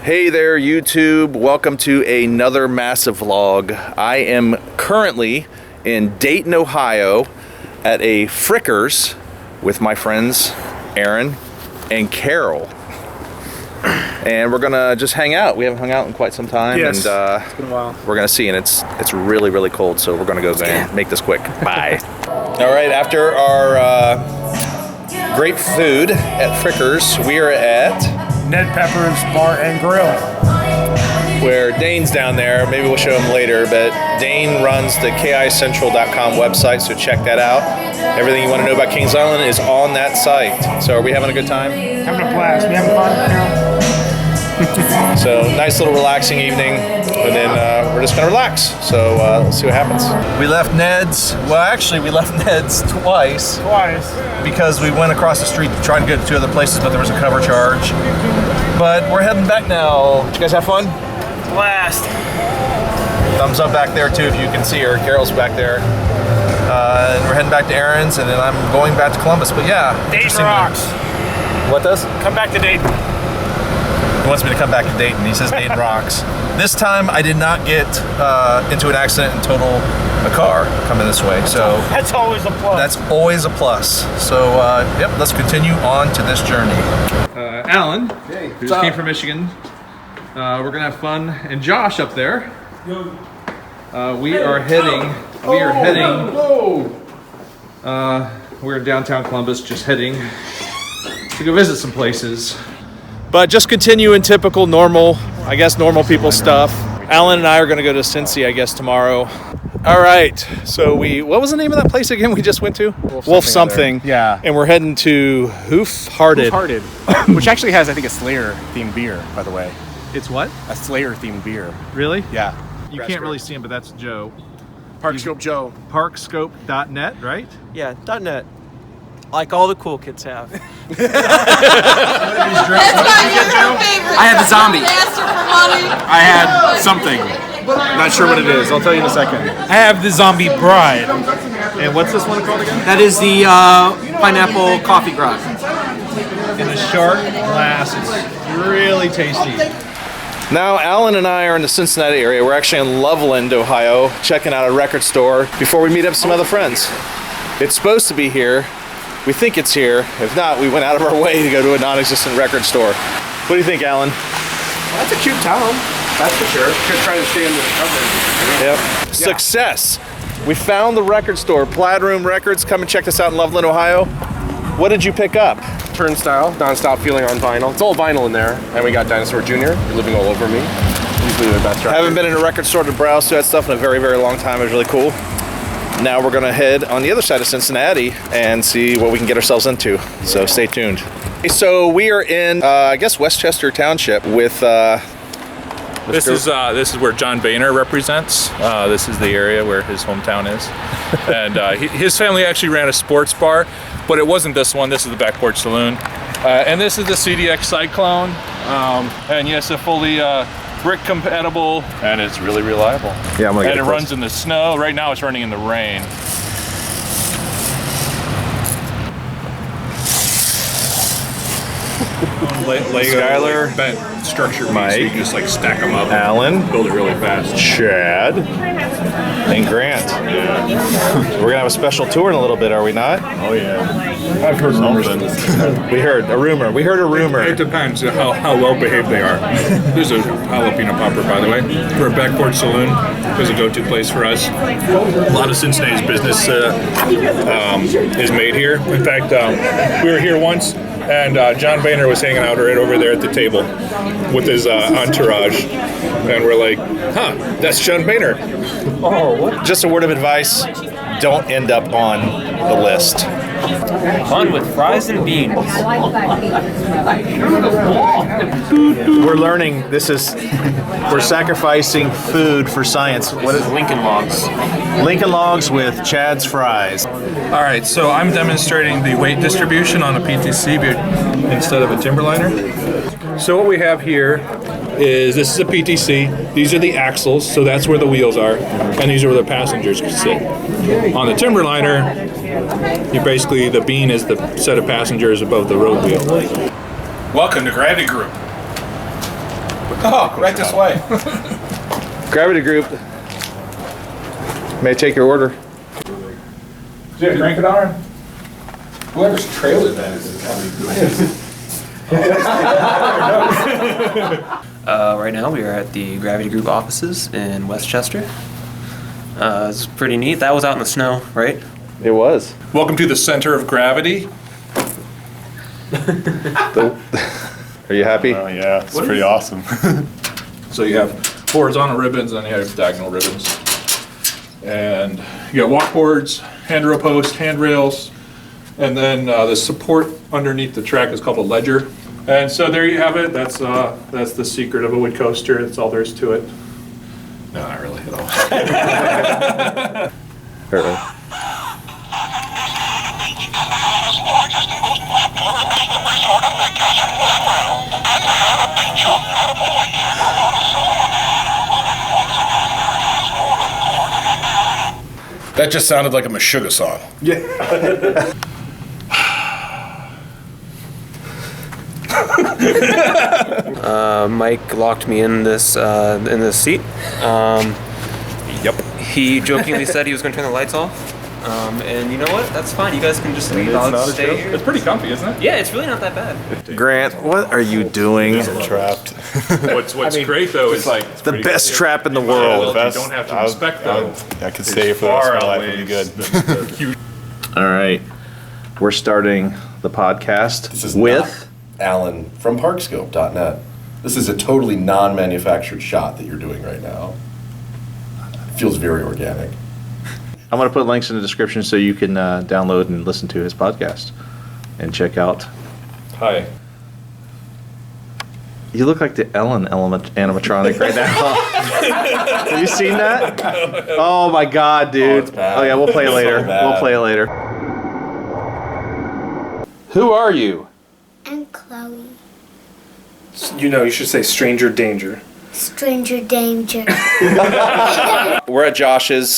Hey there, YouTube. Welcome to another massive vlog. I am currently in Dayton, Ohio at a Frickers with my friends Aaron and Carole. And we're gonna just hang out. We haven't hung out in quite some time. Yes, and it's been a while. We're gonna see, and it's really, really cold, so we're gonna go and make this quick. Bye. All right, after our great food at Frickers, we are at Ned Pepper's Bar and Grill. Where Dane's down there. Maybe we'll show him later, but Dane runs the KICentral.com website, so check that out. Everything you want to know about Kings Island is on that site. So are we having a good time? Having a blast. We having fun, Carole? So nice little relaxing evening, and then we're just gonna relax. So let's see what happens. We left Ned's. Well, actually, we left Ned's twice. Because we went across the street to try and get to two other places, but there was a cover charge. But we're heading back now. Did you guys have fun? Blast. Thumbs up back there too if you can see her. Carole's back there. And we're heading back to Aaron's, and then I'm going back to Columbus. But yeah, Dayton rocks. What does? Come back to Dayton. He wants me to come back to Dayton. He says Dayton rocks. This time I did not get into an accident and total a car coming this way. So that's always a plus. That's always a plus. So yep, let's continue on to this journey. Alan, who just came from Michigan. We're gonna have fun, and Josh up there. We are heading. We're in downtown Columbus, just heading to go visit some places. But just continue in typical normal people stuff. Alan and I are gonna go to Cincy, I guess, tomorrow. All right, so what was the name of that place again we just went to? Wolf something. Yeah. And we're heading to Flaharty. Which actually has, I think, a Slayer-themed beer, by the way. It's what? A Slayer-themed beer. Really? Yeah. You can't really see him, but that's Joe. Parkscope Joe. Parkscope.net, right? Yeah, .net. Like all the cool kids have. That's my favorite. I had the zombie. Master for money. I had something. Not sure what it is. I'll tell you in a second. I have the zombie bride. And what's this one called again? That is the pineapple coffee grog. In a sharp glass. It's really tasty. Now, Alan and I are in the Cincinnati area. We're actually in Lewiston, Ohio, checking out a record store before we meet up some other friends. It's supposed to be here. We think it's here. If not, we went out of our way to go to a non-existent record store. What do you think, Alan? Well, that's a cute town. That's for sure. Could try to stay under the cover. Yep. Yeah. Success. We found the record store, Plaid Room Records. Come and check this out in Lewiston, Ohio. What did you pick up? Turnstile, non-stop feeling on vinyl. It's all vinyl in there. And we got Dinosaur Jr. You're living all over me. Usually the best record. Haven't been in a record store to browse through that stuff in a very, very long time. It was really cool. Now we're gonna head on the other side of Cincinnati and see what we can get ourselves into. So stay tuned. So we are in, I guess, Westchester Township with. This is where John Boehner represents. This is the area where his hometown is, and his family actually ran a sports bar, but it wasn't this one. This is the Back Porch Saloon, and this is the CDX Cyclone, and yes, a fully brick compatible, and it's really reliable. Yeah, I'm gonna and it runs in the snow. Right now, it's running in the rain. Lego, Skylar, bent structure piece, Mike, so you can just like stack them up. Alan, Build it really fast. Chad, and Grant. We're gonna have a special tour in a little bit, are we not? Oh yeah. I've heard rumors. We heard a rumor. It depends how well behaved they are. There's a jalapeno popper, by the way. We're at Back Porch Saloon. There's a go-to place for us. A lot of Cincinnati's business is made here. In fact, we were here once, and John Boehner was hanging out right over there at the table with his entourage, and we're like, huh, that's John Boehner. Oh, what? Just a word of advice, don't end up on the list. Fun with fries and beans. We're learning we're sacrificing food for science. What is Lincoln Logs? Lincoln Logs with Chad's fries. All right, so I'm demonstrating the weight distribution on a PTC instead of a Timberliner. So what we have here is, this is a PTC. These are the axles, so that's where the wheels are, and these are where the passengers can sit. On the Timberliner, the bean is the set of passengers above the road wheel. Welcome to Gravity Group. Oh, right this way. Gravity Group. May I take your order? Yeah, crank it on. Whoever's trailer that is Right now we are at the Gravity Group offices in Westchester. It's pretty neat. That was out in the snow, right? It was. Welcome to the center of gravity. Are you happy? Oh yeah, it's pretty awesome. So you have horizontal ribbons and you have diagonal ribbons. And you got walkboards, handrail posts, handrails, and then the support underneath the track is called a ledger. And so there you have it. That's the secret of a wood coaster. That's all there is to it. No, not really at all. That just sounded like a Meshuggah song. Mike locked me in this seat. Yep. He jokingly said he was going to turn the lights off. And you know what? That's fine. You guys can just leave. I'll just stay here. It's pretty comfy, isn't it? Yeah, it's really not that bad. Grant, what are you doing? Trapped. What's great though is like The best trap in the world. you don't have to inspect them. I could stay for the rest of my life. It'd be good. All right. We're starting the podcast This is with Alan from Parkscope.net. This is a totally non-manufactured shot that you're doing right now. It feels very organic. I'm going to put links in the description so you can download and listen to his podcast and check out. Hi. You look like the Ellen animatronic right now. Have you seen that? Oh my God, dude. it's bad. Oh yeah, we'll play it It's later. so bad. We'll play it later. Who are you? I'm Chloe. You know, you should say stranger danger. Stranger danger. We're at Josh's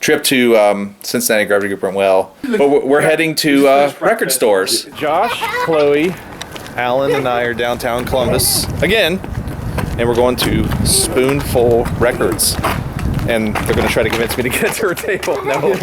trip to Cincinnati Gravity Group went well, but we're heading to record stores. Josh, Chloe, Alan, and I are downtown Columbus again, and we're going to Spoonful Records. And they're going to try to convince me to get to her table. No.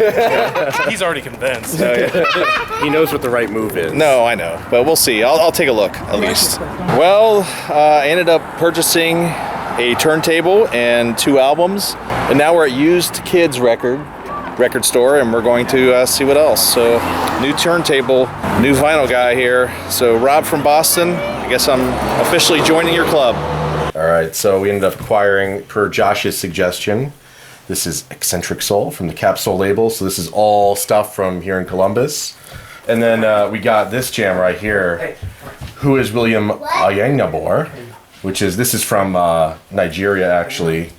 He's already convinced. Oh, yeah. He knows what the right move is. No, I know, but we'll see. I'll take a look at least. Well, I ended up purchasing a turntable and 2 albums, and now we're at Used Kids record store, and we're going to see what else. So, new turntable, new vinyl guy here. So, Rob from Boston, I guess I'm officially joining your club. All right, so we ended up acquiring, per Josh's suggestion, this is Eccentric Soul from the Capsule label. So this is all stuff from here in Columbus. And then we got this jam right here, Who is William Ayangbor, this is from Nigeria actually.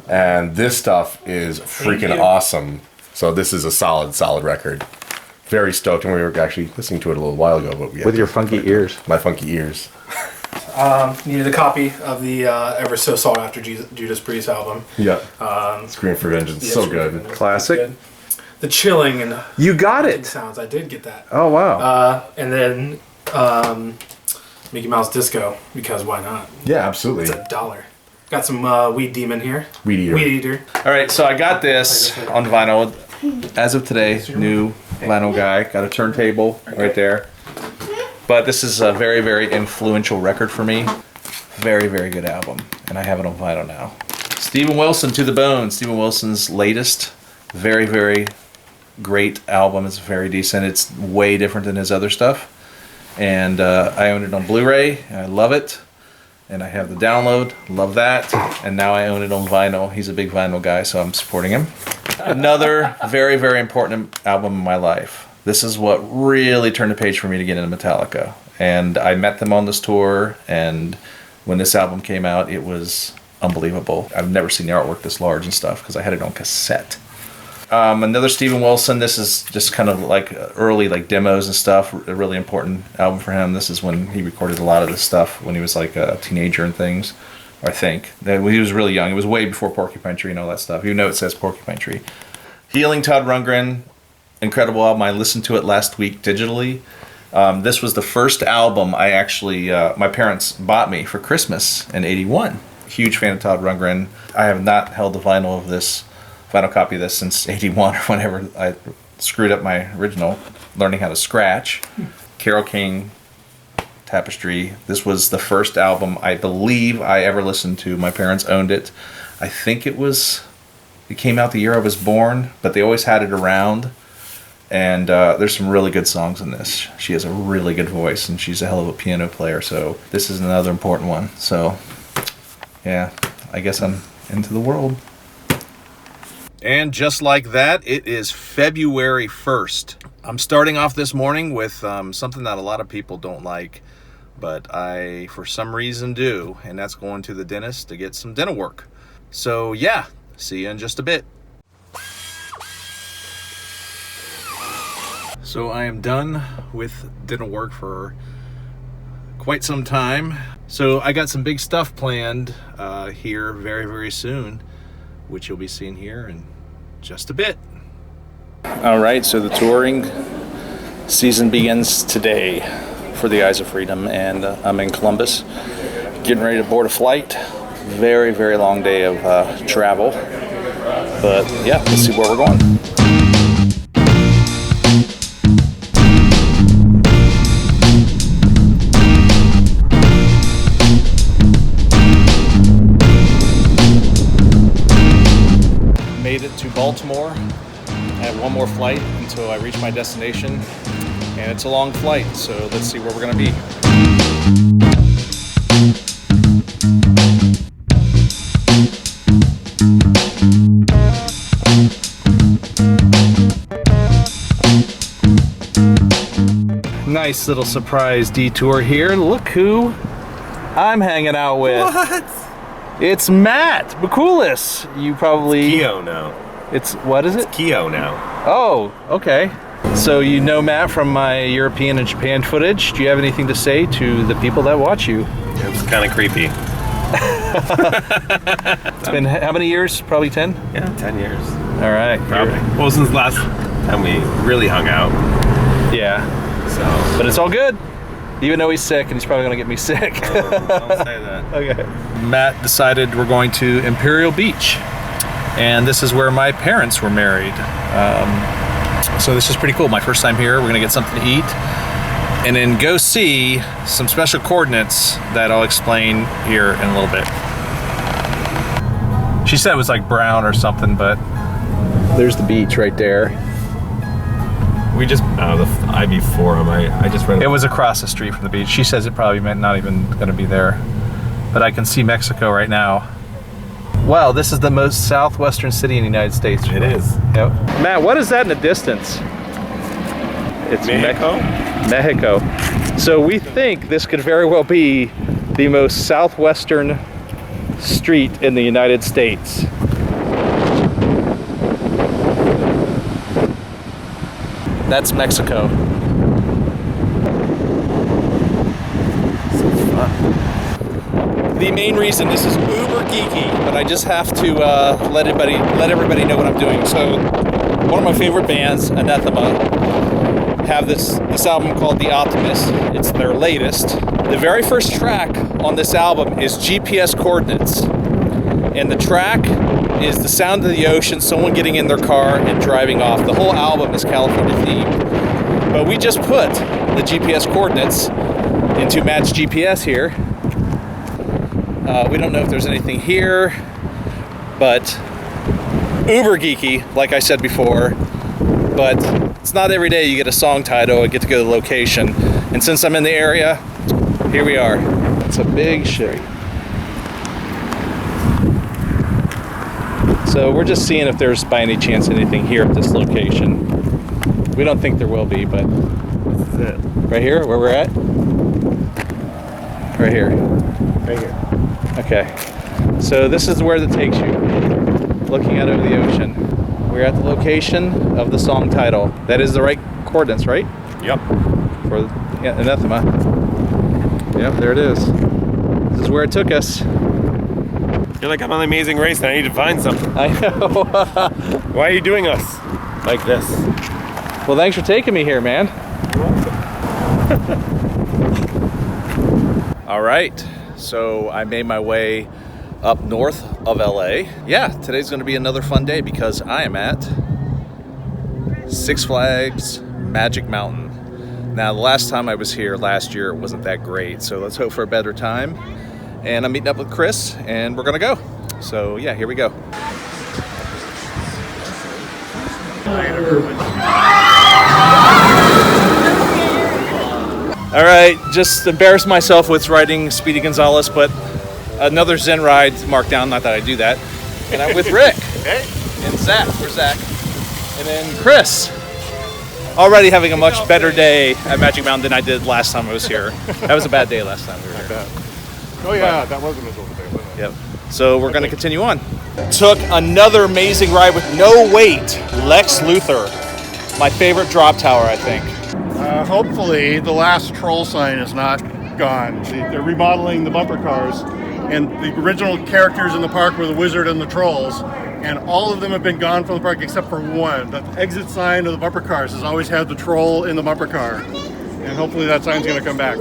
And this stuff is freaking awesome. So this is a solid record. Very stoked, and we were actually listening to it a little while ago. But we With your funky ears. my funky ears. Needed a copy of the Ever So Sought After Judas Priest album. Yeah. Scream for Vengeance, Yeah, so Scream for good. Vengeance, Classic. good. The chilling and You got it. sounds, I did get that. Oh, wow. And then Mickey Mouse Disco, because why not? Yeah, absolutely. It's $1. Got some Weed Demon here. Weed Eater. Weed Eater. All right, so I got this on vinyl. As of today, new vinyl guy. Got a turntable right there. But this is a very, very influential record for me. Very, very good album. And I have it on vinyl now. Steven Wilson, To the Bone. Steven Wilson's latest. Very, very great album. It's very decent. It's way different than his other stuff. And I own it on Blu-ray, and I love it. And I have the download, love that. And now I own it on vinyl. He's a big vinyl guy, so I'm supporting him. Another very, very important album in my life. This is what really turned the page for me to get into Metallica. And I met them on this tour, and when this album came out, it was unbelievable. I've never seen the artwork this large and stuff, because I had it on cassette. Another Steven Wilson. This is just kind of like early like demos and stuff. A really important album for him. This is when he recorded a lot of this stuff when he was like a teenager and things. I think when he was really young. It was way before Porcupine Tree and all that stuff. Even though it says Porcupine Tree. Healing, Todd Rundgren, incredible album. I listened to it last week digitally, This was the first album I actually, my parents bought me for Christmas in '81. Huge fan of Todd Rundgren. I have not held the vinyl copy of this since '81 or whenever I screwed up my original, learning how to scratch. Carole King, Tapestry. This was the first album I believe I ever listened to. My parents owned it. I think it came out the year I was born, but they always had it around. And there's some really good songs in this. She has a really good voice, and she's a hell of a piano player, so this is another important one. So, yeah, I guess I'm into the world. And just like that, it is February 1st. I'm starting off this morning with something that a lot of people don't like, but I, for some reason, do, and that's going to the dentist to get some dental work. So, yeah, see you in just a bit. So I am done with dental work for quite some time. So I got some big stuff planned here very, very soon, which you'll be seeing here in just a bit. All right, so the touring season begins today for the Eyes of Freedom, and I'm in Columbus, getting ready to board a flight. Very, very long day of travel, but yeah, let's see where we're going. Made it to Baltimore. I have one more flight until I reach my destination, and it's a long flight, so let's see where we're gonna be. Nice little surprise detour here. Look who I'm hanging out with. What? It's Matt Bakulis. You probably... Keo now. What is it? Keo now. Oh, okay. So you know Matt from my European and Japan footage. Do you have anything to say to the people that watch you? It's kind of creepy. It's been how many years? Probably 10? Yeah, 10 years. All right. Probably. Well, since the last time we really hung out. Yeah. So. But it's all good. Even though he's sick, and he's probably going to get me sick. Don't say that. Okay. Matt decided we're going to Imperial Beach. And this is where my parents were married. So this is pretty cool. My first time here. We're going to get something to eat. And then go see some special coordinates that I'll explain here in a little bit. She said it was like brown or something, but there's the beach right there. We just, the IB Forum, I just read it. It was across the street from the beach. She says it probably meant not even going to be there. But I can see Mexico right now. Wow, this is the most southwestern city in the United States. It is. Yep. Matt, what is that in the distance? It's Mexico? Mexico. So we think this could very well be the most southwestern street in the United States. That's Mexico. So fun. The main reason this is uber geeky, but I just have to let everybody know what I'm doing. So, one of my favorite bands, Anathema, have this album called The Optimist. It's their latest. The very first track on this album is GPS Coordinates, and the track is the sound of the ocean, someone getting in their car and driving off. The whole album is California themed. But we just put the GPS coordinates into Matt's GPS here. We don't know if there's anything here, but uber geeky, like I said before. But it's not every day you get a song title and get to go to the location. And since I'm in the area, here we are. It's a big ship. So we're just seeing if there's by any chance anything here at this location. We don't think there will be, but this is it. Right here, where we're at? Right here. Right here. Okay. So this is where it takes you. Looking out over the ocean. We're at the location of the song title. That is the right coordinates, right? Yep. For Anathema. Yep, there it is. This is where it took us. You're like, I'm on the Amazing Race and I need to find something. I know. Why are you doing us like this? Well, thanks for taking me here, man. You're welcome. All right, so I made my way up north of LA. Yeah, today's gonna be another fun day because I am at Six Flags Magic Mountain. Now, the last time I was here last year, it wasn't that great, so let's hope for a better time. And I'm meeting up with Chris, and we're gonna go. So yeah, here we go. All right, just embarrassed myself with riding Speedy Gonzalez, but another Zen ride marked down, not that I do that. And I'm with Rick and Zach, and then Chris. Already having a much better day at Magic Mountain than I did last time I was here. That was a bad day last time we were here. Oh yeah, that was a miserable day, wasn't it? Yep. So we're gonna continue on. Took another amazing ride with no wait. Lex Luthor. My favorite drop tower, I think. Hopefully the last troll sign is not gone. They're remodeling the bumper cars, and the original characters in the park were the wizard and the trolls, and all of them have been gone from the park except for one. The exit sign of the bumper cars has always had the troll in the bumper car, and hopefully that sign's going to come back.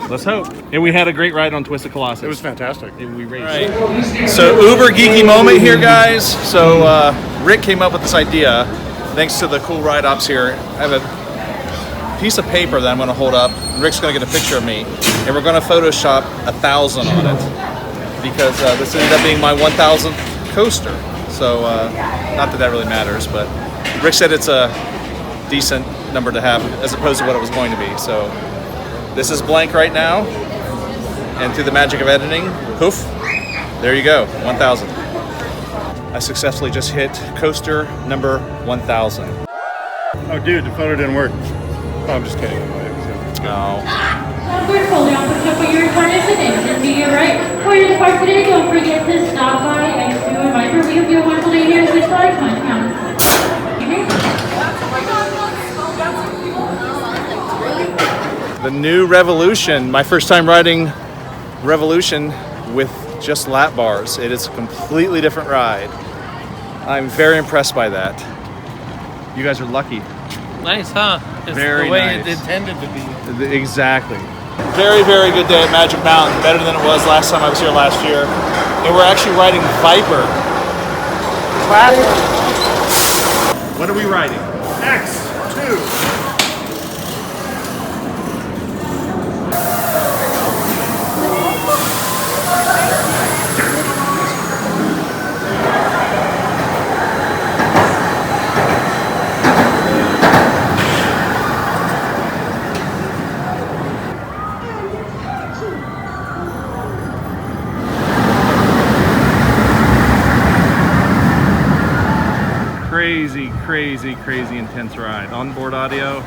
Let's hope. And we had a great ride on Twisted Colossus. It was fantastic. We raced. Right. So uber geeky moment here, guys. So Rick came up with this idea thanks to the cool ride ops here. I have a piece of paper that I'm going to hold up. Rick's going to get a picture of me, and we're going to Photoshop 1,000 on it because this ended up being my 1,000th coaster. So not that really matters, but Rick said it's a decent number to have as opposed to what it was going to be. So this is blank right now, and through the magic of editing, poof, there you go, 1,000. I successfully just hit coaster number 1,000. Oh dude, the photo didn't work. Oh, I'm just kidding. No. Fully on the for your harness and engine to your right. For your park today, don't forget to stop by and do a microwave your wonderful day here at Six Flags Magic Mountain. The new Revolution, my first time riding Revolution with just lap bars. It is a completely different ride. I'm very impressed by that. You guys are lucky. Nice, huh? It's Very the way nice. it intended to be. Exactly. Very, very good day at Magic Mountain. Better than it was last time I was here last year. And we're actually riding Viper. What are we riding? X2. Crazy intense ride. Onboard audio.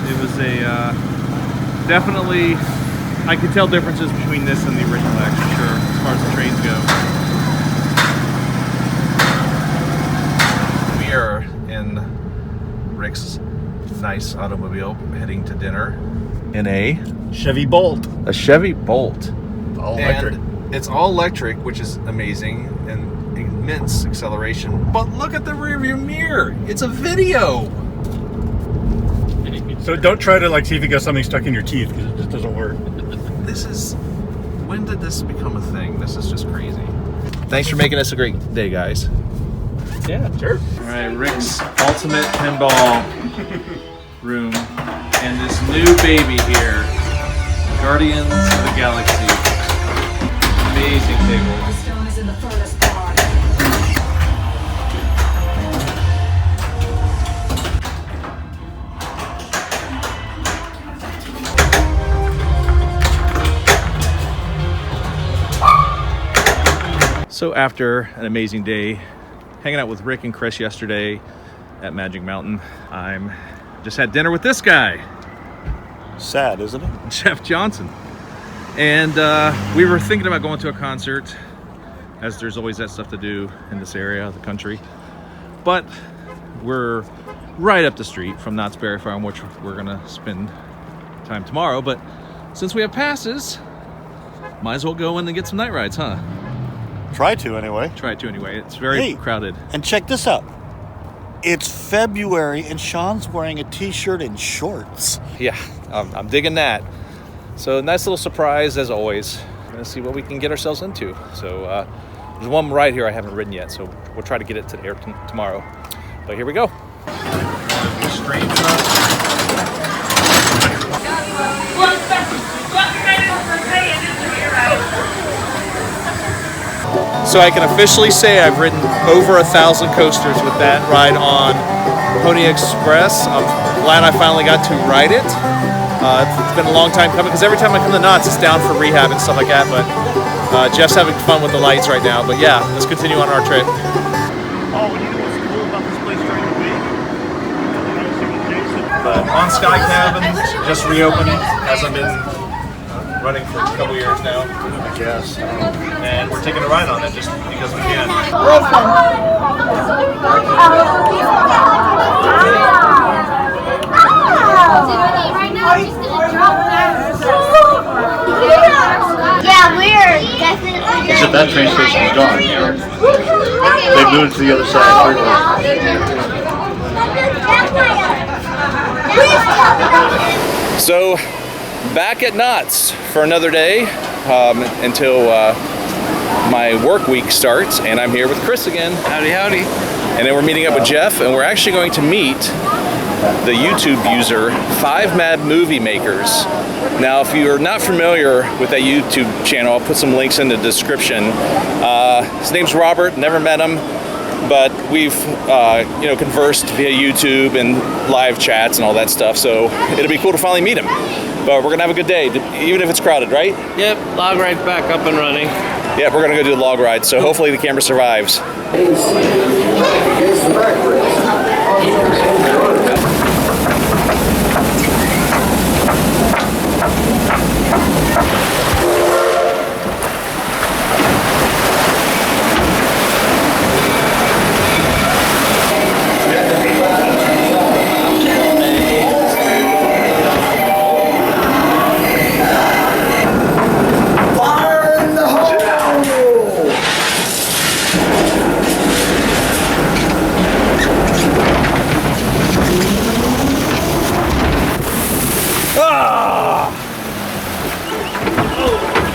It was a definitely, I could tell differences between this and the original X for sure, as far as the trains go. We are in Rick's nice automobile heading to dinner in a Chevy Bolt. A Chevy Bolt. All electric. And it's all electric, which is amazing, and immense acceleration. But look at the rearview mirror. It's a video. So don't try to see if you got something stuck in your teeth because it just doesn't work. This is, when did this become a thing? This is just crazy. Thanks for making this a great day, guys. Yeah, sure. All right, Rick's ultimate pinball room, and this new baby here, Guardians of the Galaxy. Amazing table. So after an amazing day hanging out with Rick and Chris yesterday at Magic Mountain, I'm just had dinner with this guy. Sad, isn't it? Jeff Johnson. And we were thinking about going to a concert, as there's always that stuff to do in this area of the country. But we're right up the street from Knott's Berry Farm, which we're gonna spend time tomorrow. But since we have passes, might as well go in and get some night rides, huh? Try to anyway. Try to anyway. It's very crowded. And check this out. It's February and Sean's wearing a t-shirt and shorts. Yeah, I'm digging that. So nice little surprise as always. Let's see what we can get ourselves into. So there's one ride here I haven't ridden yet, so we'll try to get it to the air tomorrow. But here we go. So I can officially say I've ridden over 1,000 coasters with that ride on Pony Express. I'm glad I finally got to ride it. It's been a long time coming because every time I come to Knott's, it's down for rehab and stuff like that. But Jeff's having fun with the lights right now. But yeah, let's continue on our trip. Oh, and you know what's cool about this place during the week? On Sky Cabin, just reopening. Hasn't been running for a couple years now, I guess. And we're taking a ride on it just because we can. Yeah, we're definitely. Except that train station's gone. They moved to the other side. So, back at Knott's for another day until my work week starts, and I'm here with Chris again. Howdy, howdy. And then we're meeting up with Jeff, and we're actually going to meet the YouTube user 5 Mad Movie Makers. Now, if you're not familiar with that YouTube channel, I'll put some links in the description. His name's Robert. Never met him, but we've conversed via YouTube and live chats and all that stuff. So it'll be cool to finally meet him. But we're gonna have a good day, even if it's crowded, right? Yep, log ride's back up and running. Yep, we're gonna go do the log ride. So hopefully the camera survives.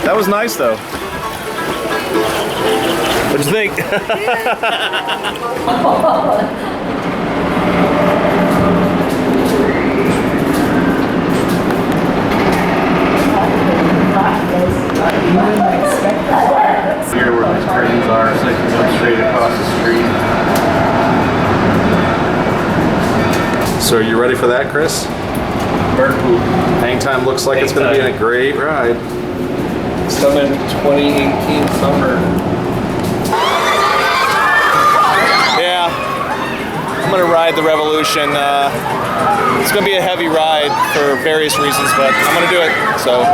That was nice though. What'd you think? Here where these trains are, so they can go straight across the street. So are you ready for that, Chris? Hang time looks like it's going to be a great ride. Coming 2018 summer. Yeah, I'm going to ride the Revolution. It's going to be a heavy ride for various reasons, but I'm going to do it. So.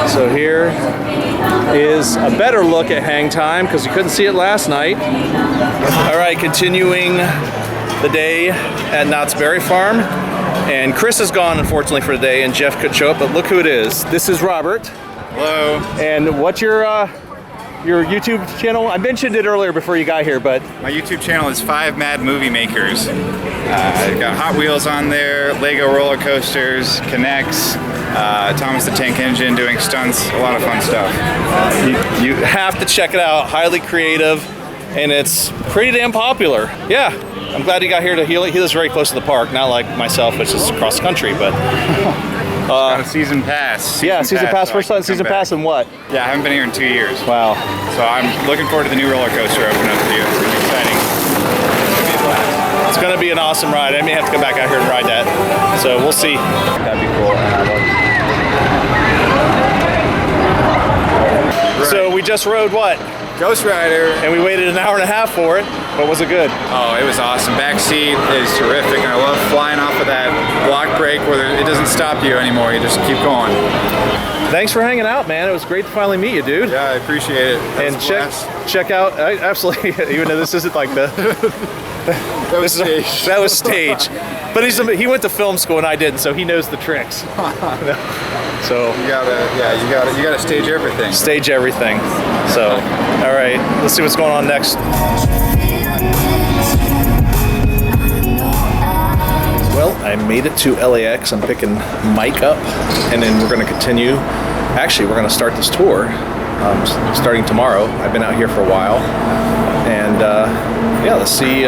So here is a better look at hang time because you couldn't see it last night. All right, continuing the day at Knott's Berry Farm. And Chris is gone, unfortunately, for the day, and Jeff could show up, but look who it is. This is Robert. Hello. And what's your YouTube channel? I mentioned it earlier before you got here, but... My YouTube channel is 5 Mad Movie Makers. I've got Hot Wheels on there, Lego roller coasters, Connects, Thomas the Tank Engine doing stunts, a lot of fun stuff. You have to check it out. Highly creative, and it's pretty damn popular. Yeah, I'm glad he got here. He lives very close to the park, not like myself, which is across the country, but... got a season pass. Season pass. First time season pass in what? Yeah, I haven't been here in 2 years. Wow. So I'm looking forward to the new roller coaster opening up to you. It's going to be exciting. It's going to be an awesome ride. I may have to come back out here and ride that. So we'll see. That'd be cool. So we just rode what? Ghost Rider. And we waited an hour and a half for it. But was it good? Oh, it was awesome. Back seat is terrific. And I love flying off of that block break where it doesn't stop you anymore. You just keep going. Thanks for hanging out, man. It was great to finally meet you, dude. Yeah, I appreciate it. And check out, absolutely, even though this isn't like the... That was stage. That was stage. But he went to film school and I didn't, so he knows the tricks. So you gotta stage everything. Stage everything. So, all right, let's see what's going on next. Well, I made it to LAX. I'm picking Mike up, and then we're going to continue. Actually, we're going to start this tour starting tomorrow. I've been out here for a while, and yeah, let's see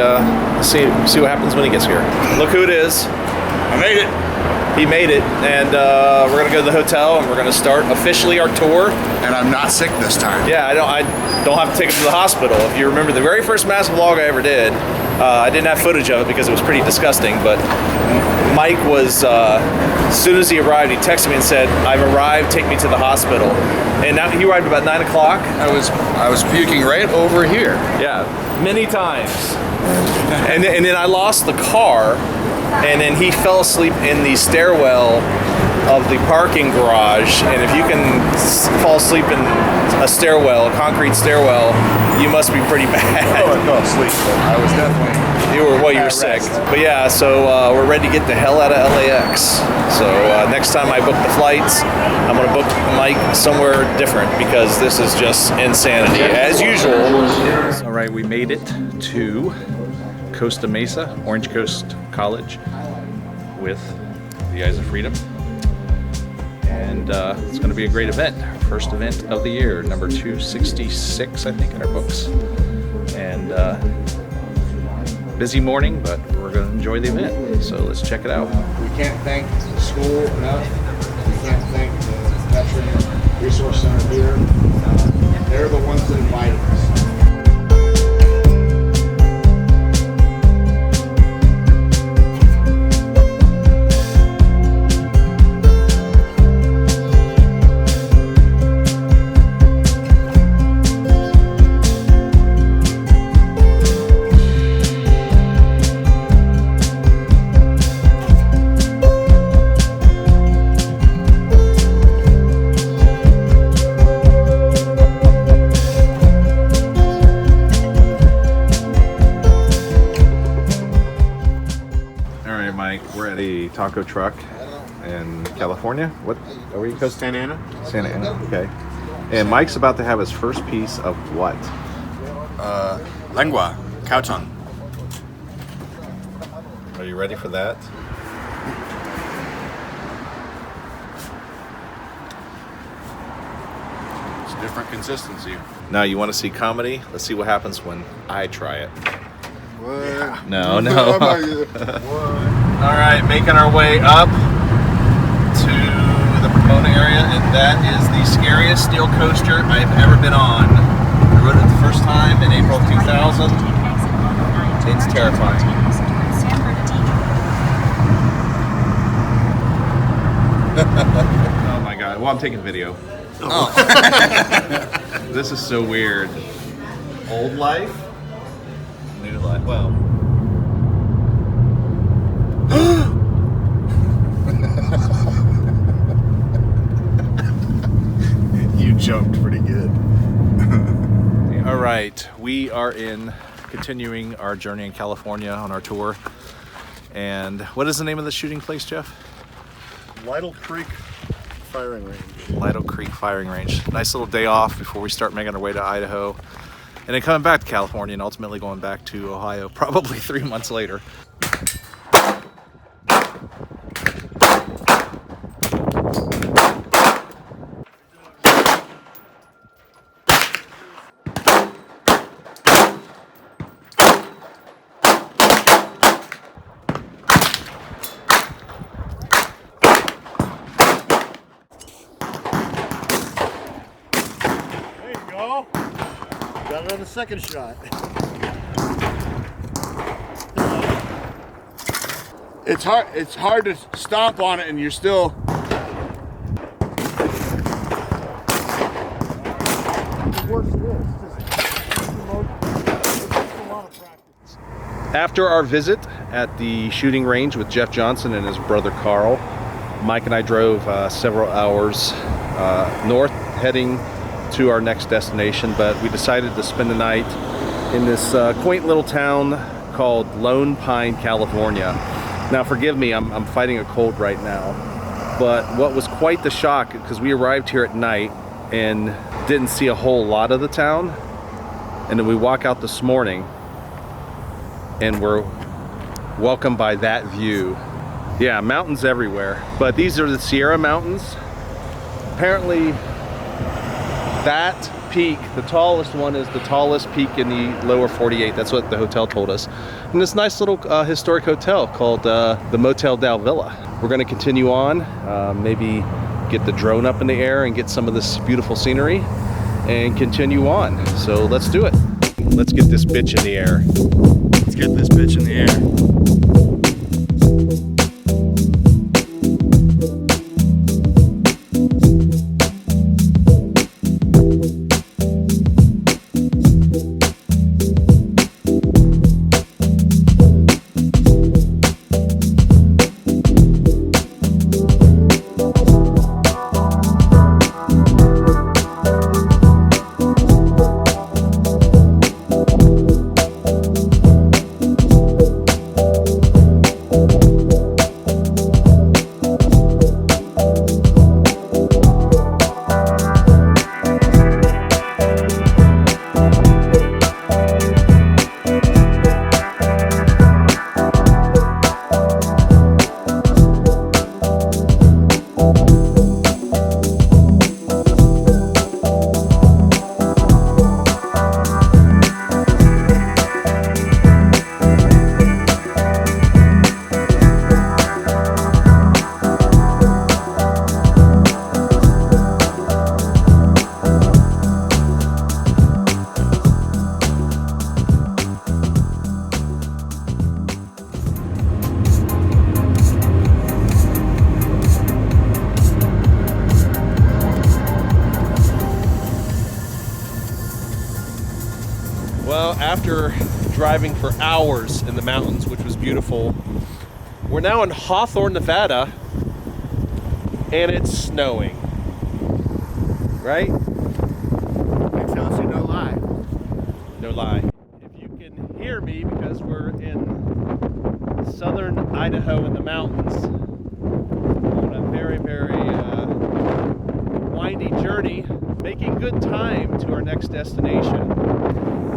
what happens when he gets here. Look who it is. I made it. He made it, and we're going to go to the hotel, and we're going to start officially our tour. And I'm not sick this time. Yeah, I don't have to take him to the hospital. If you remember the very first Massive Vlog I ever did, I didn't have footage of it because it was pretty disgusting, but Mike was, as soon as he arrived, he texted me and said, "I've arrived, take me to the hospital." And now he arrived about 9 o'clock. I was puking right over here. Yeah, many times. And then I lost the car, and then he fell asleep in the stairwell of the parking garage. And if you can fall asleep in a stairwell, a concrete stairwell, you must be pretty bad. Oh, I fell asleep, but I was definitely... You were sick. But yeah, so we're ready to get the hell out of LAX. So next time I book the flights, I'm going to book Mike somewhere different because this is just insanity, as usual. All right, we made it to Costa Mesa, Orange Coast College, with the Eyes of Freedom. And it's going to be a great event. First event of the year, number 266, I think, in our books. And busy morning, but we're going to enjoy the event. So let's check it out. We can't thank the school enough. We can't thank the Veteran Resource Center here. They're the ones that invited us. Taco truck in California. What are we? Santa Ana. Santa Ana. Okay. And Mike's about to have his first piece of what? Lengua, cow tongue. Are you ready for that? It's a different consistency. Now you want to see comedy? Let's see what happens when I try it. What? Yeah. No. All right, making our way up to the Pomona area, and that is the scariest steel coaster I've ever been on. I rode it the first time in April of 2000. It's terrifying. Oh my God. Well, I'm taking video. Oh. This is so weird. Old life? New life. Well. You jumped pretty good. All right, we are continuing our journey in California on our tour. And what is the name of the shooting place, Jeff? Lytle Creek Firing Range. Lytle Creek Firing Range. Nice little day off before we start making our way to Idaho. And then coming back to California and ultimately going back to Ohio probably 3 months later. Got it on the second shot. It's hard to stomp on it, and you're still. After our visit at the shooting range with Jeff Johnson and his brother Carole. Mike and I drove several hours north, heading to our next destination, but we decided to spend the night in this quaint little town called Lone Pine, California. Now forgive me, I'm fighting a cold right now, but what was quite the shock, because we arrived here at night and didn't see a whole lot of the town, and then we walk out this morning and we're welcomed by that view. Yeah, mountains everywhere, but these are the Sierra Mountains. Apparently that peak, the tallest one, is the tallest peak in the lower 48. That's what the hotel told us. And this nice little historic hotel called the Motel Del Villa. We're going to continue on, maybe get the drone up in the air and get some of this beautiful scenery and continue on. So let's do it. Let's get this bitch in the air. Let's get this bitch in the air. Well, after driving for hours in the mountains, which was beautiful, we're now in Hawthorne, Nevada, and it's snowing. Right? That tells you no lie. No lie. If you can hear me, because we're in southern Idaho in the mountains on a very, very windy journey, making good time to our next destination.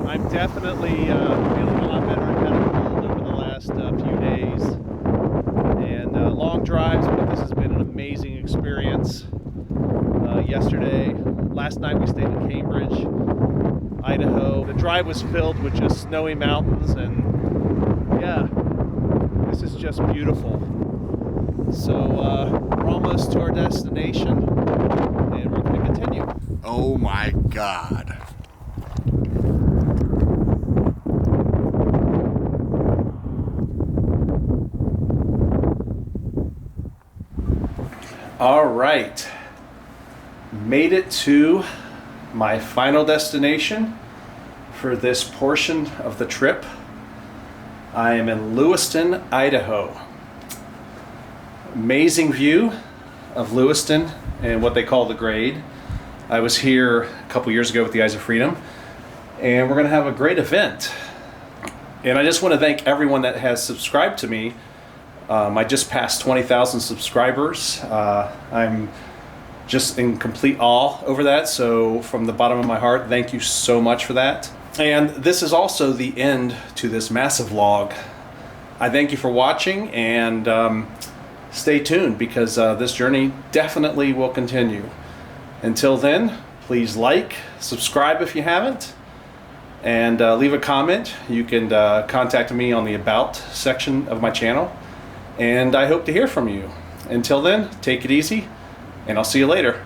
I'm definitely feeling a lot better and better cold over the last few days. And long drives, but this has been an amazing experience. Last night we stayed in Cambridge, Idaho. The drive was filled with just snowy mountains, and yeah, this is just beautiful. So we're almost to our destination, and we're going to continue. Oh my God. All right, made it to my final destination for this portion of the trip. I am in Lewiston, Idaho. Amazing view of Lewiston and what they call the grade. I was here a couple years ago with the Eyes of Freedom, and we're gonna have a great event. And I just want to thank everyone that has subscribed to me. I just passed 20,000 subscribers. I'm just in complete awe over that. So from the bottom of my heart, thank you so much for that. And this is also the end to this massive vlog. I thank you for watching, and stay tuned, because this journey definitely will continue. Until then, please like, subscribe if you haven't, and leave a comment. You can contact me on the About section of my channel. And I hope to hear from you. Until then, take it easy, and I'll see you later.